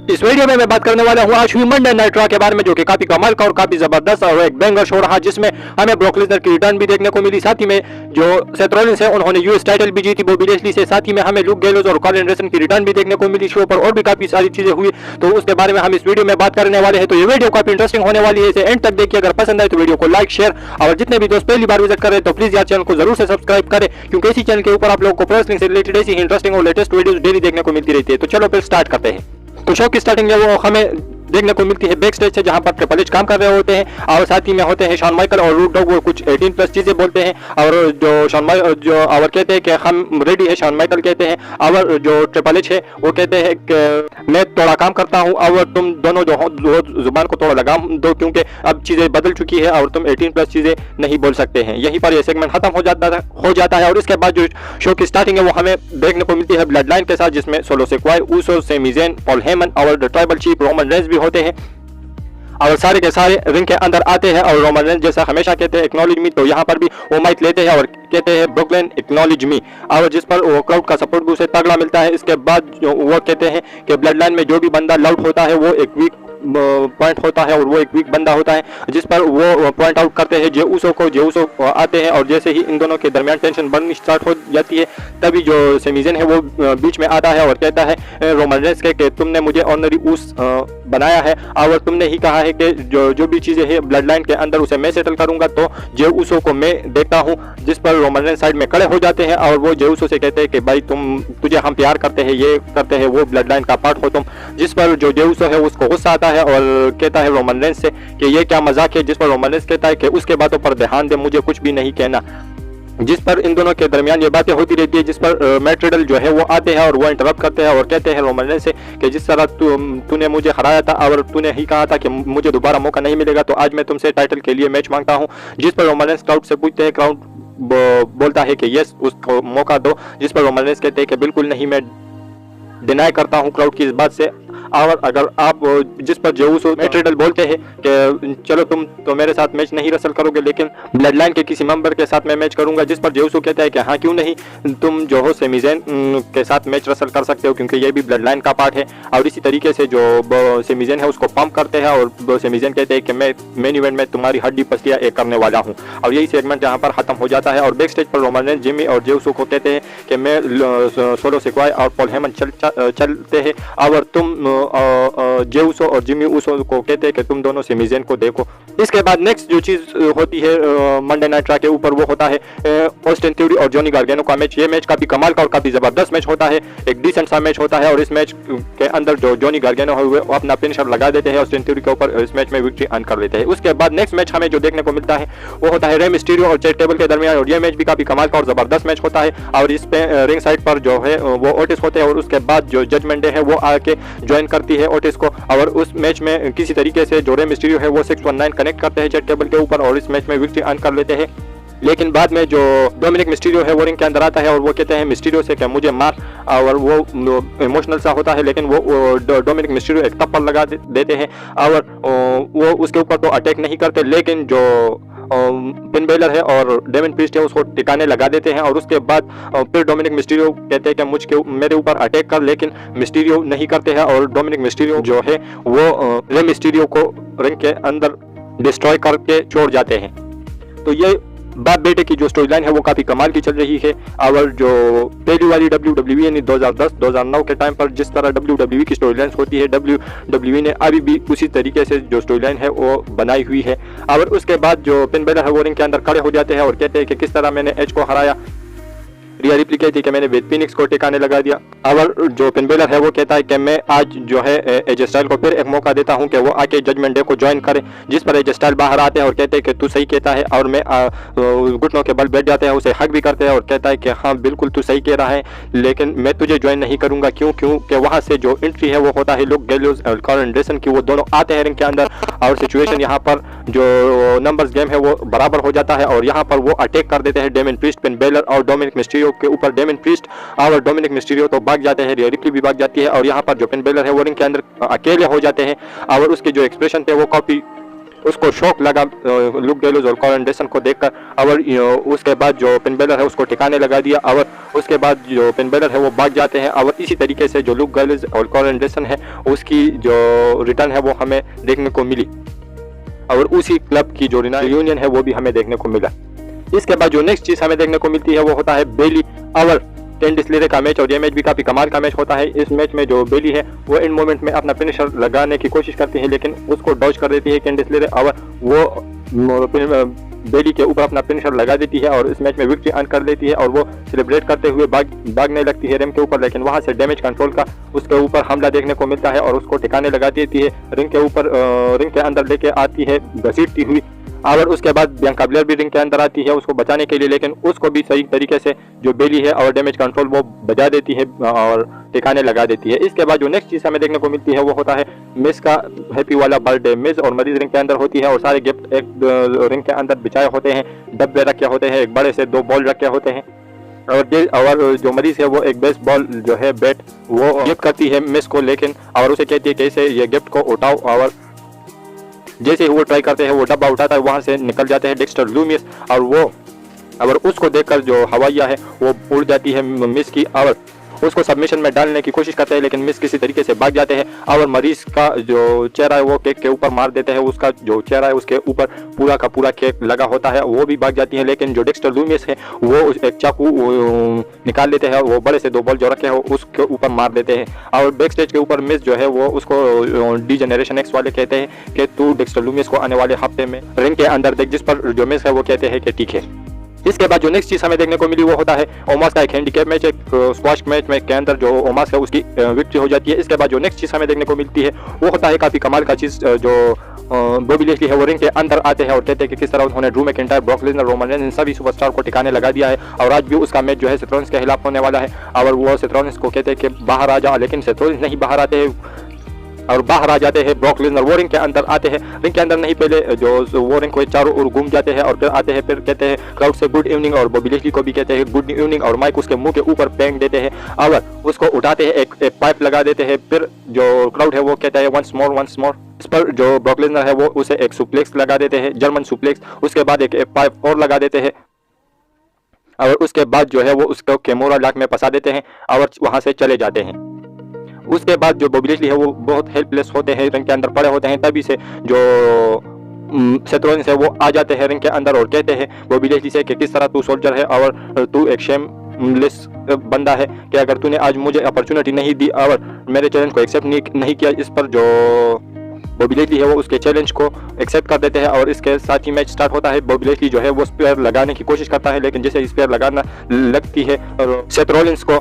इस वीडियो में मैं बात करने वाला हूँ आज मंडे नाइट रॉ के बारे में, जो कि काफी कमाल का और काफी जबरदस्त और एक बैंगर शो रहा, जिसमें हमें ब्रॉक लेसनर की रिटर्न भी देखने को मिली। साथ ही में जो सेथ रॉलिंस है उन्होंने यूएस टाइटल भी जीती बॉबी लेस्ली से। साथ ही में हमें लुक गैलोज और कॉलिन एंडरसन की रिटर्न भी देखने को मिली शो पर, और भी काफी सारी चीजें हुई, तो उसके बारे में हम इस वीडियो में बात करने वाले हैं। तो ये वीडियो काफी इंटरेस्टिंग होने वाली है, इसे एंड तक देखिए। अगर पसंद आए तो वीडियो को लाइक शेयर, और जितने भी दोस्त पहली बार विजिट कर रहे हैं तो प्लीज यार चैनल को जरूर से सब्सक्राइब करें, क्योंकि इसी चैनल के ऊपर आप लोगों को प्रो रेसलिंग से रिलेटेड ऐसी इंटरेस्टिंग और लेटेस्ट वीडियोस डेली देखने को मिलती रहती है। तो चलो फिर स्टार्ट करते हैं। तो शो की स्टार्टिंग में वो हमें देखने को मिलती है बैक स्टेज से, जहां पर ट्रिपल एच काम कर रहे होते हैं, और साथ ही में होते हैं शॉन माइकल और रूड डॉग। वो कुछ 18+ चीजें बोलते हैं, और जो जो और कहते हैं कि हम रेडी है। शॉन माइकल कहते हैं, और जो ट्रिपल एच है वो कहते हैं कि मैं थोड़ा काम करता हूं, और तुम दोनों जो जुबान को थोड़ा लगाम दो, क्योंकि अब चीजें बदल चुकी है और तुम 18+ चीजें नहीं बोल सकते हैं। यहीं पर यह सेगमेंट खत्म हो जाता है। और इसके बाद जो शो की स्टार्टिंग है वो हमें देखने को मिलती है ब्लड लाइन के साथ, जिसमें Solo Sikoa, Uso, Sami Zayn, Paul Heyman और the tribal chief Roman Reigns भी होते हैं, और सारे के सारे रिंग के अंदर आते हैं। और रोमन रेंस जैसा हमेशा कहते हैं एक्नॉलेज मी, तो यहाँ पर भी वो माइक लेते हैं और कहते हैं ब्रुकलिन एक्नॉलेज मी, और जिस पर वो क्राउड का सपोर्ट भी उसे तगड़ा मिलता है। इसके बाद वो कहते हैं कि ब्लड लाइन में जो भी बंदा लाउड होता है वो एक वीक पॉइंट होता है, और वो एक वीक बंदा होता है, जिस पर वो पॉइंट आउट करते हैं जेउसो को। जेउसो आते हैं, और जैसे ही इन दोनों के दरमियान टेंशन बढ़नी स्टार्ट हो जाती है, तभी जो सेमी ज़ेन है वो बीच में आता है और कहता है रोमन रेंस के कि तुमने मुझे ऑनरी ऊस बनाया है, और तुमने ही कहा है कि जो भी चीज़ें हैं ब्लड लाइन के अंदर उसे मैं सेटल करूंगा, तो जेउसो को मैं देखता हूँ। जिस पर रोमन रेंस साइड में खड़े हो जाते हैं, और वो जेउसो से कहते हैं कि भाई तुझे हम प्यार करते हैं, ये करते हैं, वो ब्लड लाइन का पार्ट हो तुम। जिस पर जो जेउसो है उसको गुस्सा आता है और कहता है रोमन रेंस से कि ये क्या मजाक है। जिस पर रोमन रेंस कहता है कि उसके बातों पर ध्यान दे, मुझे कुछ भी नहीं कहना। जिस पर इन दोनों के दरमियान ये बातें होती रहती है, जिस पर मैट रिडल जो है वो आते हैं और वो इंटरप्ट करते हैं और कहते हैं रोमन रेंस से कि जिस तरह तूने मुझे हराया था और तूने ही कहा था कि मुझे दोबारा मौका नहीं मिलेगा, तो आज मैं तुमसे टाइटल के लिए मैच मांगता हूं। जिस पर रोमन रेंस क्राउड से पूछते हैं, क्राउड बोलता है कि यस उसको मौका दो। जिस पर रोमन रेंस कहते हैं कि बिल्कुल नहीं, मैं डिनाई करता हूं क्राउड की इस बात से। और अगर आप जिस पर जेउसो मैट रिडल बोलते हैं कि चलो तुम तो मेरे साथ मैच नहीं रसल करोगे, लेकिन ब्लड लाइन के किसी मेंबर के साथ मैं मैच करूंगा। जिस पर जेउसो कहता है कि हाँ क्यों नहीं, तुम जो हो सेमी ज़ेन के साथ मैच रसल कर सकते हो, क्योंकि ये भी ब्लड लाइन का पार्ट है। और इसी तरीके से जो सेमी ज़ेन है उसको पंप करते हैं, और सेमी ज़ेन कहते हैं कि मैं मेन इवेंट में तुम्हारी हड्डी पसलियां एक करने वाला हूँ। और यही सेगमेंट यहाँ पर खत्म हो जाता है। और बैक स्टेज पर रोमन रेंस, जिमी और जेउसो को कहते हैं कि मैं सोलो सिक्वाई और पॉल हेमन चलते हैं, और तुम जेउसो और जिमी ऊसो को कहते हैं कि तुम दोनों सेमी ज़ेन को देखो। इसके बाद नेक्स्ट जो चीज़ होती है मंडे नाइट रॉ के ऊपर, वो होता है ऑस्टिन थ्योरी और जॉनी गार्गेनो का मैच। ये मैच काफ़ी कमाल का और काफ़ी ज़बरदस्त मैच होता है, एक डिसेंट सा मैच होता है। और इस मैच के अंदर जो जॉनी गार्गेनो है वो अपना फिनिशर लगा देते हैं ऑस्टिन थ्योरी के ऊपर, इस मैच में विक्ट्री अर्न कर लेते हैं। उसके बाद नेक्स्ट मैच हमें जो देखने को मिलता है वो होता है रे मिस्टीरियो और चैट टेबल के दरमियान, और ये मैच भी काफ़ी कमाल का और ज़बरदस्त मैच होता है। और इस पे रिंग साइड पर जो है वो ओटिस होते हैं, और उसके बाद जो जजमेंट डे है वो आके ज्वाइन करती है ओटिस को। और उस मैच में किसी तरीके से जो रे मिस्टीरियो है वो 619 कनेक्ट करते हैं चैट टेबल के ऊपर, और इस मैच में विक्ट्री अर्न कर लेते हैं। लेकिन बाद में जो डोमिनिक मिस्टीरियो है वो रिंग के अंदर आता है, और वो कहते हैं मिस्टीरियो से कि मुझे मार, और वो इमोशनल सा होता है, लेकिन वो डोमिनिक मिस्टीरियो एक थप्पड़ लगा देते हैं, और वो उसके ऊपर तो अटैक नहीं करते, लेकिन जो फिन बेलर है और डेमन प्रीस्ट है उसको टिकाने लगा देते हैं। और उसके बाद फिर डोमिनिक मिस्टीरियो कहते हैं कि मेरे ऊपर अटैक कर, लेकिन मिस्टीरियो नहीं करते हैं, और डोमिनिक मिस्टीरियो जो है वो रे मिस्टीरियो को रिंग के अंदर डिस्ट्रॉय करके छोड़ जाते हैं। तो ये बाप बेटे की जो स्टोरी लाइन है वो काफ़ी कमाल की चल रही है। और जो पहली वाली WWE यानी 2010-2009 के टाइम पर जिस तरह WWE की स्टोरी लाइन होती है, WWE ने अभी भी उसी तरीके से जो स्टोरी लाइन है वो बनाई हुई है। और उसके बाद जो फिन बेलर है वो रिंग के अंदर खड़े हो जाते हैं और कहते हैं कि किस तरह मैंने एज को हराया। रिया रिप्ली कहती है कि मैंने बेथ फिनिक्स को टिकाने लगा दिया। और जो फिन बेलर है वो कहता है कि मैं आज जो है एज स्टाइल को फिर एक मौका देता हूं कि वो आके जजमेंट डे को ज्वाइन करे। जिस पर एज स्टाइल बाहर आते हैं और कहते हैं कि तू सही कहता है, और मैं घुटनों के बल बैठ जाते हैं, उसे हक भी करते हैं और कहता है कि हाँ बिल्कुल तू सही कह रहा है, लेकिन मैं तुझे ज्वाइन नहीं करूंगा। क्योंकि वहाँ से जो एंट्री है वो होता है लुक गैलोज और कॉलिन एंडरसन की, वो दोनों आते हैं रिंग के अंदर, और सिचुएशन यहाँ पर जो नंबर्स गेम है वो बराबर हो जाता है, और यहाँ पर वो अटैक कर देते हैं डेमन प्रीस्ट, फिन बेलर और डोमिनिक मिस्टीरियो के ऊपर। डेमन प्रीस्ट और डोमिनिक मिस्टीरियो तो भाग जाते हैं, रिया रिप्ली भी भाग जाती है, और यहाँ पर जो फिन बेलर है वो रिंग के अंदर अकेले हो जाते हैं, और उसके जो एक्सप्रेशन थे वो काफी उसको शौक लगा लुक गैलोज और कॉल एंडरसन को देखकर, और उसके बाद जो फिन बेलर है उसको ठिकाने लगा दिया, और उसके बाद जो फिन बेलर है वो भाग जाते हैं। और इसी तरीके से जो लुक गैलोज और कॉल एंडरसन है उसकी जो रिटर्न है वो हमें देखने को मिली, और उसी क्लब की जो रियूनियन है वो भी हमें देखने को मिला। इसके बाद जो नेक्स्ट चीज़ हमें देखने को मिलती है वो होता है बेली और कैंडिस लेरे का मैच, और ये मैच भी काफ़ी कमाल का मैच होता है। इस मैच में जो बेली है वो इन मोमेंट में अपना फिनिशर लगाने की कोशिश करती है, लेकिन उसको डॉज कर देती है कैंडिस लेरे, और वो बेली के ऊपर अपना फिनिशर लगा देती है और इस मैच में विक्ट्री अर्न कर लेती है। और वो सेलिब्रेट करते हुए भागने लगती है रिंग के ऊपर, लेकिन वहाँ से डैमेज कंट्रोल का उसके ऊपर हमला देखने को मिलता है और उसको ठिकाने लगा देती है, रिंग के ऊपर रिंग के अंदर लेके आती है घसीटती हुई। और उसके बाद बियांका ब्लेयर भी रिंग के अंदर आती है उसको बचाने के लिए, लेकिन उसको भी सही तरीके से जो बेली है और डैमेज कंट्रोल वो बजा देती है और ठिकाने लगा देती है। इसके बाद जो नेक्स्ट चीज़ हमें देखने को मिलती है वो होता है मिस का हैप्पी वाला बर्थडे। मिस और मरीज रिंग के अंदर होती है और सारे गिफ्ट एक रिंग के अंदर बिछाए होते हैं, डब्बे रखे होते हैं, एक बड़े से 2 बॉल रखे होते हैं, और जो मरीज है वो एक बेसबॉल जो है बैट वो गिफ्ट करती है मिस को, लेकिन और उसे कहती है कैसे ये गिफ्ट को उठाओ, और जैसे ही वो ट्राई करते हैं वो डब्बा उठाता है, वहाँ से निकल जाते हैं डेक्स्टर लूमियस, और उसको देखकर जो हवाइया है वो उड़ जाती है मिस की, और उसको सबमिशन में डालने की कोशिश करते हैं, लेकिन मिस किसी तरीके से भाग जाते हैं और मरीज का जो चेहरा है वो केक के ऊपर मार देते हैं। उसका जो चेहरा है उसके ऊपर पूरा का पूरा केक लगा होता है, वो भी भाग जाती है, लेकिन जो डेक्स्टर लूमियस है वो एक चाकू निकाल लेते हैं, वो बड़े से 2 बॉल जो रखे हो उसके ऊपर मार देते हैं। और बैक स्टेज के ऊपर मिस जो है वो उसको डी जनरेशन एक्स वाले कहते हैं कि तू डेक्स्टर लूमियस को आने वाले हफ्ते में रिंग के अंदर देख, जिस पर जो मिस है वो कहते हैं कि ठीक है। इसके बाद जो नेक्स्ट चीज़ हमें देखने को मिली वो होता है ओमास का एक हैंडीकैप मैच, एक स्क्वाश मैच में के अंदर जो ओमास है उसकी विक्ट्री हो जाती है। इसके बाद जो नेक्स्ट चीज़ हमें देखने को मिलती है वो होता है काफ़ी कमाल का चीज़, जो बॉबी लेस्ली है वो रिंग के अंदर आते हैं और कहते हैं कि किस तरह उन्होंने Drew McIntyre, Brock Lesnar, Roman Reigns इन सभी सुपरस्टार को ठिकाने लगा दिया है, और आज भी उसका मैच जो है सेथ रॉलिंस के खिलाफ होने वाला है। और वो सेथ रॉलिंस को कहते हैं कि बाहर आ जा, लेकिन सेथ रॉलिंस नहीं बाहर आते हैं और बाहर आ जाते हैं ब्रॉक लेसनर, वो रिंग के अंदर आते हैं। रिंग के अंदर नहीं, पहले जो वो रिंग को चारों ओर घूम जाते हैं और फिर आते हैं, फिर कहते हैं क्राउड से गुड इवनिंग, और बॉबी लेस्ली को भी कहते हैं गुड इवनिंग, और माइक उसके मुंह के ऊपर फेंक देते हैं और उसको उठाते हैं, एक पाइप लगा देते हैं। फिर जो क्राउड है वो कहता है वंस मोर वंस मोर। इस पर जो ब्रॉक लेसनर है वो उसे एक सुप्लेक्स लगा देते हैं, जर्मन सुप्लेक्स, उसके बाद एक पाइप और लगा देते हैं, और उसके बाद जो है वो उसको कैमोरा लॉक में फंसा देते हैं और वहाँ से चले जाते हैं। उसके बाद जो बॉबी लेस्ली है वो बहुत हेल्पलेस होते हैं, रिंग के अंदर पड़े होते हैं, तभी से जो सेथ रॉलिंस है वो आ जाते हैं रिंग के अंदर और कहते हैं बॉबी लेस्ली से कि किस तरह तू सोल्जर है और तू एक शेमलेस बंदा है कि अगर तूने आज मुझे अपॉर्चुनिटी नहीं दी और मेरे चैलेंज को एक्सेप्ट नहीं किया। इस पर जो बॉबी लेस्ली है वो उसके चैलेंज को एक्सेप्ट कर देते हैं और इसके साथ ही मैच स्टार्ट होता है। बॉबी लेस्ली जो है वो स्पेयर लगाने की कोशिश करता है, लेकिन जैसे स्पेयर लगाना लगती है और सेथ रॉलिंस को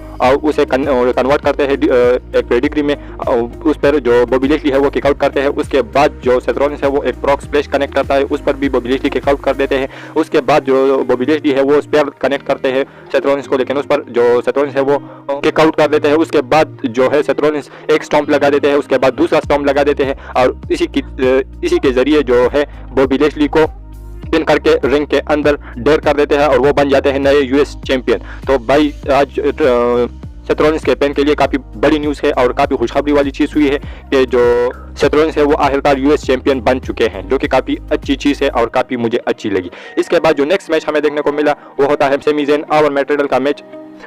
उसे कन्वर्ट करते हैं एक पेडिग्री में, उस पर जो बॉबी लेस्ली है वो किक आउट करते हैं। उसके बाद जो सेथ रॉलिंस है वो एक प्रॉक स्प्लैश कनेक्ट करता है, उस पर भी बॉबी लेस्ली किक आउट कर देते हैं। उसके बाद जो बॉबी लेस्ली है वो स्पेयर कनेक्ट करते हैं सेथ रॉलिंस को, लेकिन उस पर जो सेथ रॉलिंस है वो किक आउट कर देते हैं। उसके बाद जो है सेथ रॉलिंस एक स्टॉम्प लगा देते हैं, उसके बाद दूसरा स्टॉम्प लगा देते हैं और इसी के जरिए जो है बॉबी लेस्ली को पिन करके रिंग के अंदर डेयर कर देते हैं और वो बन जाते हैं नए यूएस चैंपियन। तो भाई आज सेथ रॉलिंस के पेन के लिए काफ़ी बड़ी न्यूज़ है और काफ़ी खुशखबरी वाली चीज़ हुई है कि जो सेथ रॉलिंस है वो आखिरकार यूएस चैंपियन बन चुके हैं, जो कि काफ़ी अच्छी चीज़ है और काफ़ी मुझे अच्छी लगी। इसके बाद जो नेक्स्ट मैच हमें देखने को मिला वो होता है सेमी ज़ेन और मैट रिडल का मैच,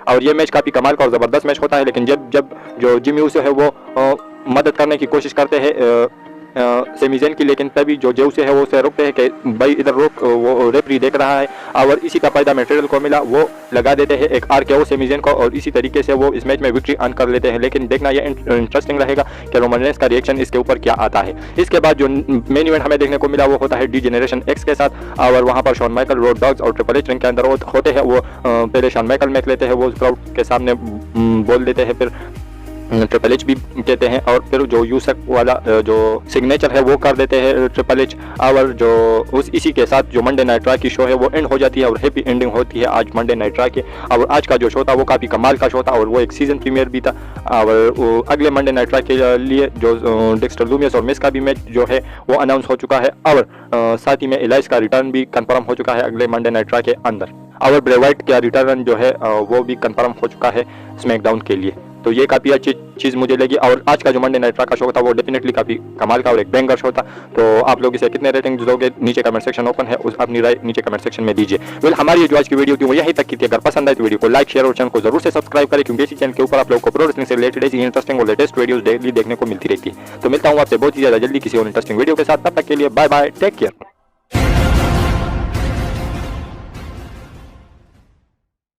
और ये मैच काफ़ी कमाल का और ज़बरदस्त मैच होता है। लेकिन जब जो जिमी ऊसो है वो मदद करने की कोशिश करते हैं सेमी ज़ेन की, लेकिन तभी जो जेउसे है वो उसे रोकते हैं कि भाई इधर रोक, वो रेफरी देख रहा है, और इसी का फायदा मटेरियल को मिला, वो लगा देते हैं एक RKO सेमी ज़ेन को और इसी तरीके से वो इस मैच में विक्ट्री अर्न कर लेते हैं। लेकिन देखना ये इंटरेस्टिंग रहेगा कि रोमन रेंस का रिएक्शन इसके ऊपर क्या आता है। इसके बाद जो मेन इवेंट हमें देखने को मिला वो होता है डी जनरेशन एक्स के साथ, और वहाँ पर शॉन माइकल, रोड डॉग्स और ट्रिपल एच रिंग के अंदर होते हैं। वो पहले शॉन माइकल मैच लेते हैं, वो क्राउड के सामने बोल देते हैं, फिर ट्रिपल एच भी कहते हैं, और फिर जो यूसक वाला जो सिग्नेचर है वो कर देते हैं ट्रिपल एच, और जो इसी के साथ जो मंडे नाइट रॉ की शो है वो एंड हो जाती है और हैप्पी एंडिंग होती है आज मंडे नाइट रॉ के। और आज का जो शो था वो काफ़ी कमाल का शो था और वो एक सीजन प्रीमियर भी था, और अगले मंडे नाइट रॉ के लिए जो डेक्स्टर लूमियस और मिस का भी मैच जो है वो अनाउंस हो चुका है, और साथ ही में एलाइस का रिटर्न भी कन्फर्म हो चुका है अगले मंडे नाइट रॉ के अंदर, और ब्रे वाइट का रिटर्न जो है वो भी कन्फर्म हो चुका है स्मैकडाउन के लिए। तो ये काफ़ी अच्छी चीज़ मुझे लगी। और आज का जो मंडे नाइट रॉ का शो था वो डेफिनेटली काफ़ी कमाल का और एक बैंगर शो था। तो आप लोग इसे कितने रेटिंग दोगे, नीचे कमेंट सेक्शन ओपन है, उस अपनी राय नीचे कमेंट सेक्शन में दीजिए। वेल, हमारी जो आज की वीडियो थी वो यहीं तक की थी। अगर पसंद आए तो वीडियो को लाइक शेयर और चैनल को जरूर से सब्सक्राइब करें, क्योंकि इसी चैनल के ऊपर आप लोगों को प्रो रेसलिंग से रिलेटेड ऐसी इंटरेस्टिंग और लेटेस्ट वीडियोस डेली देखने को मिलती रहती है। तो मिलता हूँ आपसे बहुत ही ज़्यादा जल्दी किसी और इंटरेस्टिंग वीडियो के साथ। तब तक के लिए बाय बाय, टेक केयर।